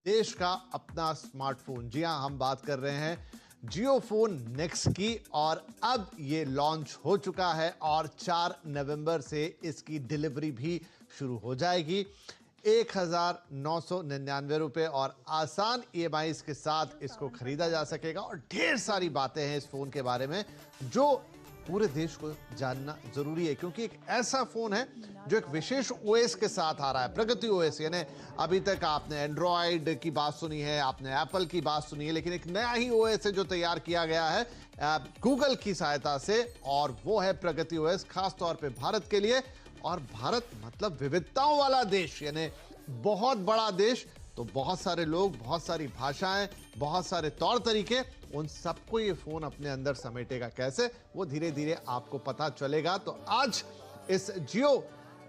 देश का अपना स्मार्टफोन। जी हां, हम बात कर रहे हैं जियो फोन नेक्स्ट की और अब ये लॉन्च हो चुका है और 4 नवंबर से इसकी डिलीवरी भी शुरू हो जाएगी। 1999 रुपए और आसान ईएमआई के साथ इसको खरीदा जा सकेगा और ढेर सारी बातें हैं इस फोन के बारे में जो पूरे देश को जानना जरूरी है, क्योंकि एक ऐसा फोन है जो एक विशेष ओएस के साथ आ रहा है, प्रगति ओएस। यानी अभी तक आपने एंड्रॉयड की बात सुनी है, आपने एप्पल की बात सुनी है, लेकिन एक नया ही ओएस है जो तैयार किया गया है गूगल की सहायता से, और वो है प्रगति ओएस, खास तौर पे भारत के लिए। और भारत मतलब विविधताओं वाला देश, यानी बहुत बड़ा देश, तो बहुत सारे लोग, बहुत सारी भाषाएं, बहुत सारे तौर तरीके, उन सबको ये फोन अपने अंदर समेटेगा। कैसे, वो धीरे धीरे आपको पता चलेगा। तो आज इस जियो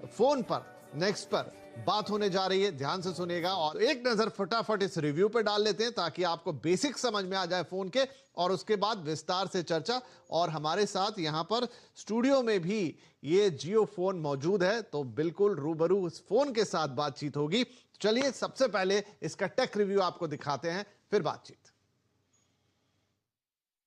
फोन पर नेक्स्ट पर बात होने जा रही है, ध्यान से सुनिएगा और एक नजर फटाफट इस रिव्यू पे डाल लेते हैं ताकि आपको बेसिक समझ में आ जाए फोन के, और उसके बाद विस्तार से चर्चा। और हमारे साथ यहां पर स्टूडियो में भी ये जियो फोन मौजूद है, तो बिल्कुल रूबरू इस फोन के साथ बातचीत होगी। चलिए सबसे पहले इसका टेक रिव्यू आपको दिखाते हैं, फिर बातचीत।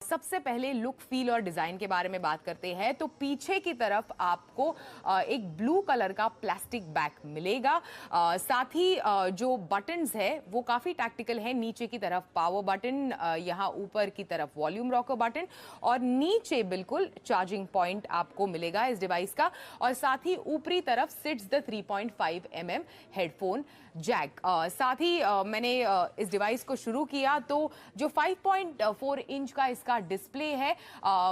सबसे पहले लुक, फील और डिजाइन के बारे में बात करते हैं तो पीछे की तरफ आपको एक ब्लू कलर का प्लास्टिक बैग मिलेगा। साथ ही जो बटन्स है वो काफी टैक्टिकल है। नीचे की तरफ पावर बटन, यहाँ ऊपर की तरफ वॉल्यूम रॉकर बटन और नीचे बिल्कुल चार्जिंग पॉइंट आपको मिलेगा इस डिवाइस का। और साथ ही ऊपरी तरफ sits the 3.5 mm headphone jack. साथ ही मैंने इस डिवाइस को शुरू किया तो जो 5.4 इंच का इसका डिस्प्ले है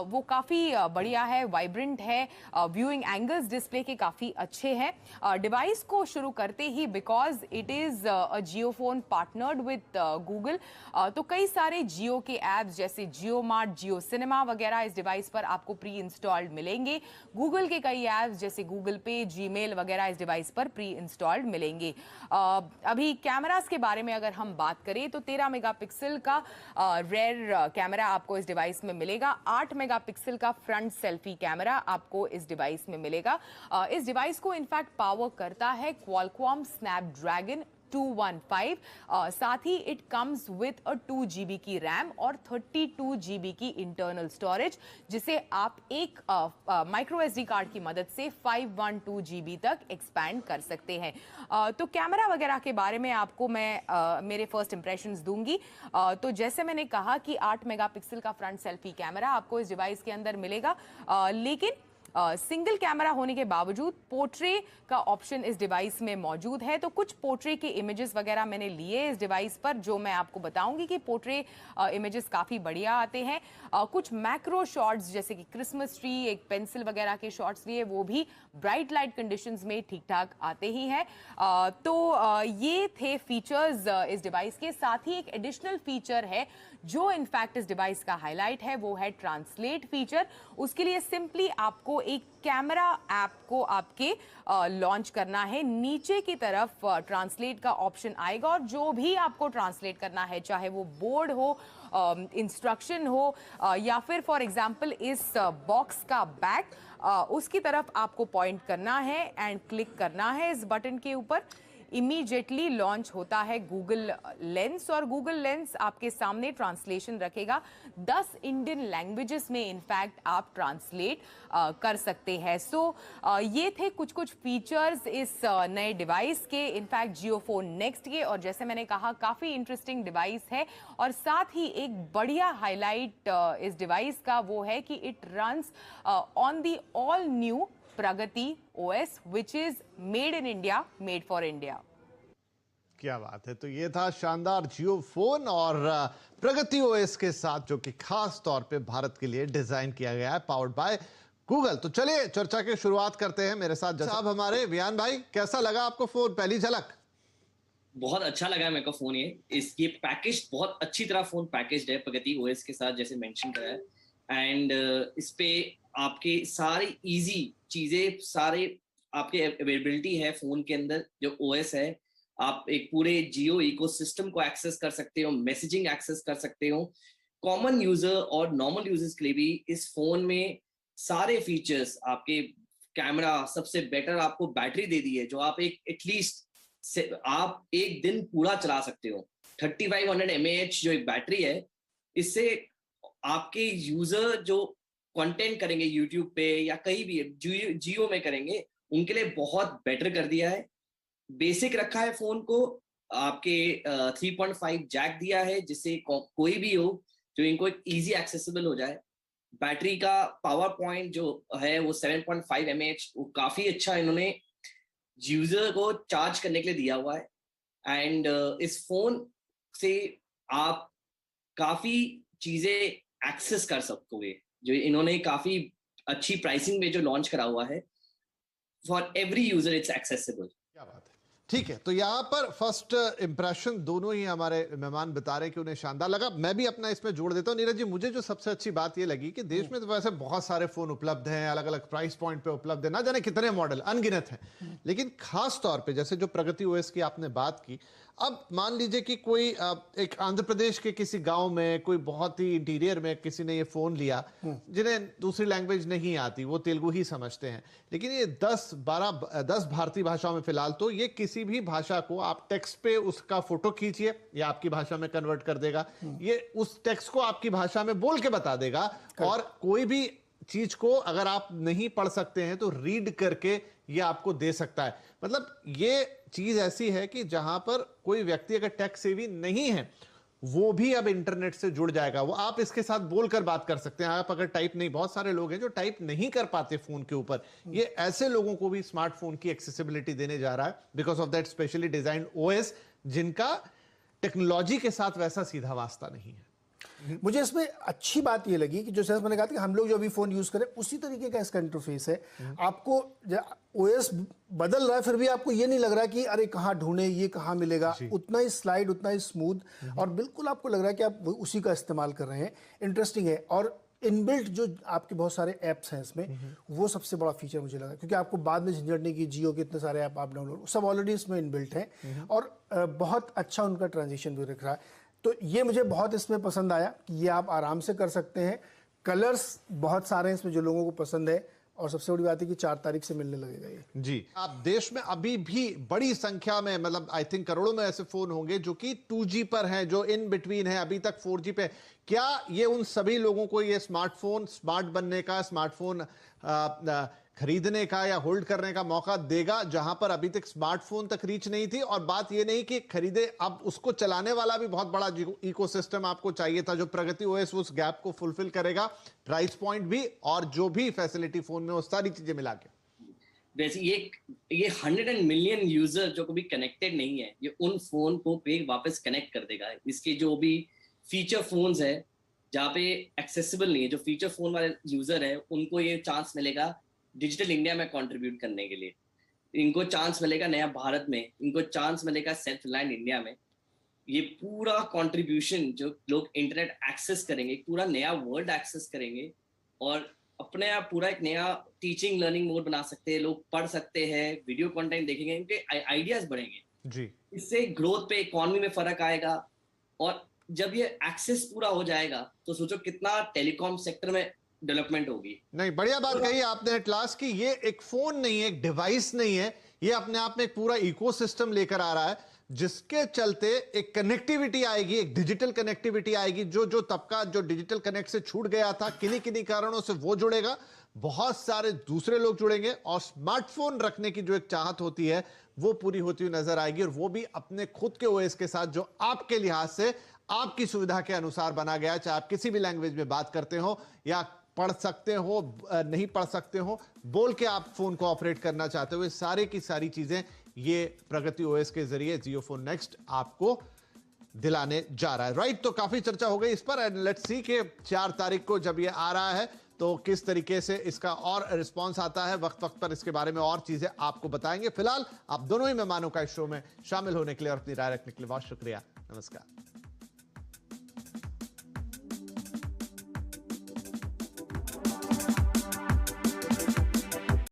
वो काफी बढ़िया है, वाइब्रेंट है। व्यूइंग एंगल्स डिस्प्ले के काफी अच्छे हैं। डिवाइस को शुरू करते ही because it is a Jio phone partnered with Google, तो कई सारे जियो के एप्स जैसे जियो मार्ट, जियो सिनेमा वगैरह इस डिवाइस पर आपको प्री इंस्टॉल्ड मिलेंगे। गूगल के कई एप्स जैसे गूगल पे, जीमेल वगैरह इस डिवाइस पर प्री इंस्टॉल्ड मिलेंगे। अभी कैमरास के बारे में अगर हम बात करें तो 13 मेगापिक्सल का रेयर कैमरा आपको इस डिवाइस में मिलेगा। 8 मेगापिक्सल का फ्रंट सेल्फी कैमरा आपको इस डिवाइस में मिलेगा। इस डिवाइस को इनफैक्ट पावर करता है क्वालकॉम स्नैपड्रैगन 215। साथ ही it comes with a 2 GB की रैम और 32 GB की इंटरनल स्टोरेज, जिसे आप एक माइक्रो SD कार्ड की मदद से 512 GB तक एक्सपैंड कर सकते हैं। तो कैमरा वगैरह के बारे में आपको मैं मेरे फर्स्ट इंप्रेशंस दूंगी। तो जैसे मैंने कहा कि 8 मेगापिक्सल का फ्रंट सेल्फी कैमरा आपको इस डिवाइस के अंदर मिलेगा, लेकिन सिंगल कैमरा होने के बावजूद पोर्ट्रे का ऑप्शन इस डिवाइस में मौजूद है। तो कुछ पोर्ट्रे के इमेजेस वगैरह मैंने लिए इस डिवाइस पर, जो मैं आपको बताऊंगी कि पोर्ट्रे इमेजेस काफी बढ़िया आते हैं। कुछ मैक्रो शॉट्स जैसे कि क्रिसमस ट्री, एक पेंसिल वगैरह के शॉट्स लिए, वो भी ब्राइट लाइट कंडीशंस में ठीक ठाक आते ही हैं। तो ये थे फीचर्स इस डिवाइस के। साथ ही एक एडिशनल फीचर है जो इनफैक्ट इस डिवाइस का हाईलाइट है, वो है ट्रांसलेट फीचर। उसके लिए सिंपली आपको एक कैमरा ऐप को आपके लॉन्च करना है। नीचे की तरफ ट्रांसलेट का ऑप्शन आएगा और जो भी आपको ट्रांसलेट करना है, चाहे वो बोर्ड हो, इंस्ट्रक्शन हो या फिर फॉर एग्जांपल इस बॉक्स का बैक, उसकी तरफ आपको पॉइंट करना है एंड क्लिक करना है इस बटन के ऊपर। इमीडिएटली लॉन्च होता है गूगल लेंस और गूगल लेंस आपके सामने ट्रांसलेशन रखेगा। 10 इंडियन लैंग्वेजेस में इनफैक्ट आप ट्रांसलेट कर सकते हैं। सो ये थे कुछ कुछ फीचर्स इस नए डिवाइस के, इनफैक्ट जियो फोन नेक्स्ट के। और जैसे मैंने कहा काफ़ी इंटरेस्टिंग डिवाइस है। और साथ ही एक बढ़िया हाईलाइट इस डिवाइस का वो है कि it runs on the all new Pragati OS, which is made in India, made for India। क्या बात है। तो ये था शानदार जियो फोन और प्रगति ओएस के साथ, जो कि खास तौर पे भारत के लिए डिजाइन किया गया है, पावर्ड बाय गूगल। तो चलिए चर्चा की शुरुआत करते हैं। मेरे साथ साहब हमारे वियान भाई, कैसा लगा आपको फोन, पहली झलक? बहुत अच्छा लगा मेरे को फोन। ये पैकेज बहुत अच्छी तरह फोन पैकेज्ड है प्रगति ओएस के साथ, जैसे मेंशन करा है। एंड इस पे आपके सारी इजी चीजें, सारे आपके अवेलेबिलिटी है फोन के अंदर। जो ओएस है, आप एक पूरे जियो इकोसिस्टम को एक्सेस कर सकते हो, मैसेजिंग एक्सेस कर सकते हो। कॉमन यूजर और नॉर्मल यूजर्स के लिए भी इस फोन में सारे फीचर्स, आपके कैमरा सबसे बेटर, आपको बैटरी दे दी है जो आप एक एटलीस्ट आप एक दिन पूरा चला सकते हो। 3500 mAh जो एक बैटरी है, इससे आपके यूजर जो कंटेंट करेंगे यूट्यूब पे या कहीं भी जियो में करेंगे, उनके लिए बहुत बेटर कर दिया है। बेसिक रखा है फोन को, आपके 3.5 जैक दिया है, जिससे कोई भी हो जो इनको एक इजी एक्सेसिबल हो जाए। बैटरी का पावर पॉइंट जो है वो 7.5 mAh, वो काफी अच्छा इन्होंने यूजर को चार्ज करने के लिए दिया हुआ है। एंड इस फोन से आप काफी चीजें एक्सेस कर सकते, जो इन्होंने काफी अच्छी प्राइसिंग में जो लॉन्च करा हुआ है। For every user it's accessible. क्या बात है। ठीक है, तो यहाँ पर फर्स्ट इंप्रेशन दोनों ही हमारे मेहमान बता रहे हैं कि उन्हें शानदार लगा। मैं भी अपना इसमें जोड़ देता हूँ। नीरज जी, मुझे जो सबसे अच्छी बात ये लगी कि देश में तो वैसे बहुत सारे फोन उपलब्ध हैं, अलग अलग प्राइस पॉइंट पे उपलब्ध है, ना जाने कितने मॉडल अनगिनत हैं, लेकिन खास तौर पे जैसे जो प्रगति ओएस की आपने बात की, अब मान लीजिए कि कोई एक आंध्र प्रदेश के किसी गांव में कोई बहुत ही इंटीरियर में किसी ने ये फोन लिया, जिन्हें दूसरी लैंग्वेज नहीं आती, वो तेलुगु ही समझते हैं, लेकिन ये 10 भारतीय भाषाओं में फिलहाल, तो ये किसी भी भाषा को आप टेक्स्ट पे उसका फोटो खींचिए, ये आपकी भाषा में कन्वर्ट कर देगा, ये उस टेक्स्ट को आपकी भाषा में बोल के बता देगा, और कोई भी चीज को अगर आप नहीं पढ़ सकते हैं तो रीड करके ये आपको दे सकता है। मतलब ये चीज ऐसी है कि जहां पर कोई व्यक्ति अगर टेक सेवी नहीं है, वो भी अब इंटरनेट से जुड़ जाएगा। वो आप इसके साथ बोलकर बात कर सकते हैं। आप अगर टाइप नहीं, बहुत सारे लोग हैं जो टाइप नहीं कर पाते फोन के ऊपर, ये ऐसे लोगों को भी स्मार्टफोन की एक्सेसिबिलिटी देने जा रहा है because of that specially design OS, जिनका टेक्नोलॉजी के साथ वैसा सीधा वास्ता नहीं है। मुझे इसमें अच्छी बात ये लगी कि जो सर मैंने कहा था कि हम लोग जो अभी फोन यूज करें उसी तरीके का इसका इंटरफेस है। आपको ओएस बदल रहा है फिर भी आपको ये नहीं लग रहा कि अरे कहाँ ढूंढे, ये कहाँ मिलेगा, उतना ही स्लाइड, उतना ही स्मूथ, और बिल्कुल आपको लग रहा है कि आप उसी का इस्तेमाल कर रहे हैं। इंटरेस्टिंग है। और इनबिल्ट जो आपके बहुत सारे ऐप्स हैं इसमें, वो सबसे बड़ा फीचर मुझे लगा, क्योंकि आपको बाद में झंझट नहीं की जियो के इतने सारे ऐप आप डाउनलोड, सब ऑलरेडी इसमें इनबिल्ट हैं, और बहुत अच्छा उनका ट्रांजिशन भी दिख रहा है। तो ये मुझे बहुत इसमें पसंद आया कि ये आप आराम से कर सकते हैं। कलर्स बहुत सारे हैं इसमें जो लोगों को पसंद है, और सबसे बड़ी बात है कि 4 तारीख से मिलने लगेगा ये। जी, आप देश में अभी भी बड़ी संख्या में, मतलब आई थिंक करोड़ों में ऐसे फोन होंगे जो कि 2G पर हैं, जो इन बिटवीन है, अभी तक 4G पे। क्या ये उन सभी लोगों को ये स्मार्टफोन, स्मार्ट बनने का, स्मार्टफोन खरीदने का या होल्ड करने का मौका देगा, जहां पर अभी तक स्मार्टफोन तक रीच नहीं थी? और बात ये नहीं कि खरीदे, अब उसको चलाने वाला भी बहुत बड़ा इकोसिस्टम आपको चाहिए था, जो प्रगति ओएस उस गैप को फुलफिल करेगा, प्राइस पॉइंट भी और जो भी फैसिलिटी फोन में, वो सारी चीजें मिला के। वैसे ये 100 मिलियन यूजर जो कभी कनेक्टेड नहीं है, ये उन फोन को पे वापस कनेक्ट कर देगा। इसके जो भी फीचर फोन्स है जहाँ पे एक्सेसिबल नहीं है, जो फीचर फोन वाले यूजर है, उनको ये चांस मिलेगा डिजिटल इंडिया में कंट्रीब्यूट करने के लिए। इनको चांस मिलेगा नया भारत में, इनको चांस मिलेगा सेल्फ रिलायंट इंडिया में। ये पूरा कंट्रीब्यूशन जो लोग इंटरनेट एक्सेस करेंगे, पूरा नया वर्ल्ड एक्सेस करेंगे, और अपने आप पूरा एक नया टीचिंग लर्निंग मोड बना सकते हैं। लोग पढ़ सकते हैं, वीडियो कंटेंट देखेंगे, इनके आइडियाज बढ़ेंगे जी। इससे ग्रोथ पे, इकोनॉमी में फर्क आएगा। और जब ये एक्सेस पूरा हो जाएगा तो सोचो कितना टेलीकॉम सेक्टर में डेवलपमेंट होगी। नहीं, बढ़िया बात कही आपने एट लास्ट, कि ये एक फोन नहीं है, एक डिवाइस नहीं है, ये अपने आप में एक पूरा इकोसिस्टम लेकर आ रहा है, जिसके चलते एक कनेक्टिविटी आएगी, एक डिजिटल कनेक्टिविटी आएगी। जो तबका जो डिजिटल कनेक्ट से छूट गया था किन्हीं कारणों से, वो जुड़ेगा, बहुत सारे दूसरे लोग जुड़ेंगे, और स्मार्टफोन रखने की जो एक चाहत होती है वो पूरी होती हुई नजर आएगी। और वो भी अपने खुद के ओएस के साथ, जो आपके लिहाज से आपकी सुविधा के अनुसार बना गया, चाहे आप किसी भी लैंग्वेज में बात करते हो या पढ़ सकते हो, नहीं पढ़ सकते हो, बोल के आप फोन को ऑपरेट करना चाहते हो, सारे की सारी चीजें ये प्रगति ओएस के जरिए जियो फोन नेक्स्ट आपको दिलाने जा रहा है। राइट, तो काफी चर्चा हो गई इस पर, एंड लेट्स सी कि 4 तारीख को जब ये आ रहा है तो किस तरीके से इसका और रिस्पांस आता है। वक्त वक्त पर इसके बारे में और चीजें आपको बताएंगे। फिलहाल आप दोनों ही मेहमानों का इस शो में शामिल होने के लिए और अपनी राय रखने के लिए बहुत शुक्रिया। नमस्कार।